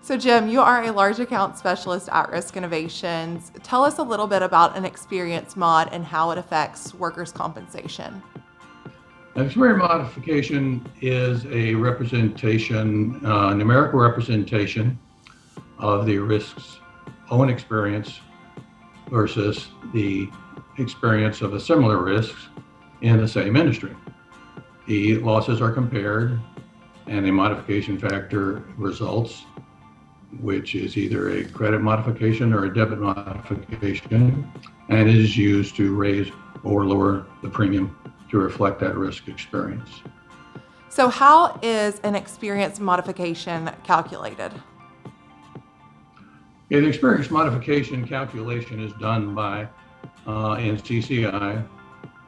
So Jim, you are a large account specialist at Risk Innovations. Tell us a little bit about an experience mod and how it affects workers' compensation. Experience modification is a representation, numerical representation of the risk's own experience versus the experience of a similar risk in the same industry. The losses are compared and a modification factor results, which is either a credit modification or a debit modification, and it is used to raise or lower the premium to reflect that risk experience. So how is an experience modification calculated? Yeah, the experience modification calculation is done by NCCI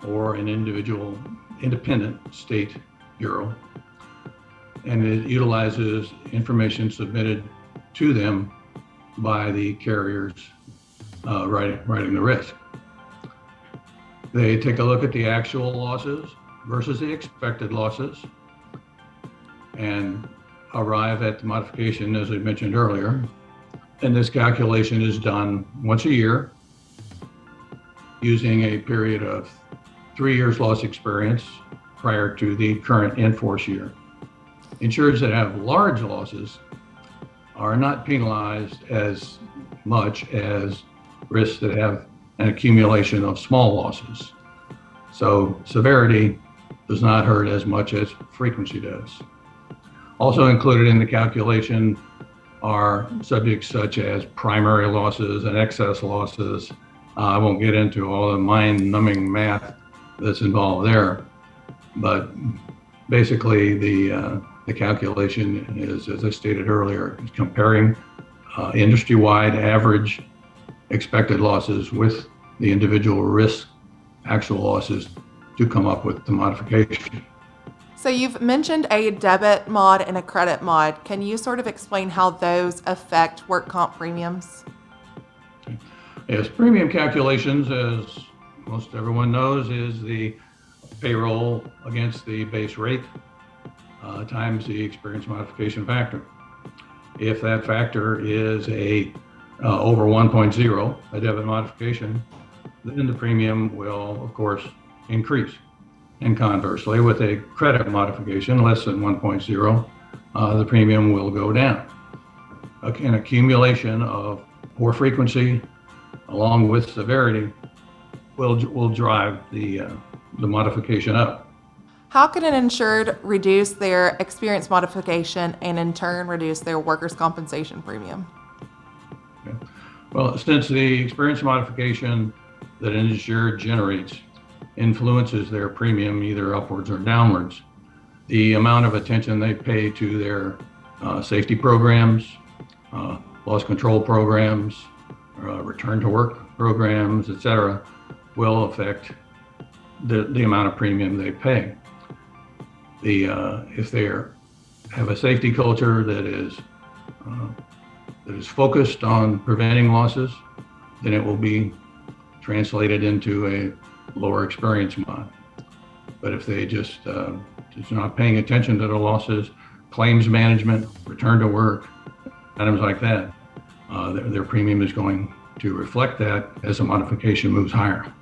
or an independent state bureau, and it utilizes information submitted to them by the carriers writing the risk. They take a look at the actual losses versus the expected losses and arrive at the modification, as I mentioned earlier. And this calculation is done once a year using a period of 3 years loss experience prior to the current in-force year. Insurers that have large losses are not penalized as much as risks that have an accumulation of small losses. So severity does not hurt as much as frequency does. Also included in the calculation are subjects such as primary losses and excess losses. I won't get into all the mind-numbing math that's involved there, but basically the calculation is, as I stated earlier, comparing industry-wide average expected losses with the individual risk actual losses to come up with the modification. So you've mentioned a debit mod and a credit mod. Can you sort of explain how those affect work comp premiums? Yes, premium calculations, as most everyone knows, is the payroll against the base rate times the experience modification factor. If that factor is over 1.0, a debit modification, then the premium will, of course, increase. And conversely, with a credit modification less than 1.0, the premium will go down. An accumulation of poor frequency along with severity will drive the modification up. How can an insured reduce their experience modification and in turn reduce their workers' compensation premium? Okay. Well, since the experience modification that an insured generates influences their premium either upwards or downwards, the amount of attention they pay to their safety programs, loss control programs, return to work programs, etc., will affect the amount of premium they pay. If they have a safety culture that is focused on preventing losses, then it will be translated into a lower experience mod. But if they just not paying attention to the losses, claims management, return to work, items like that, their premium is going to reflect that as the modification moves higher.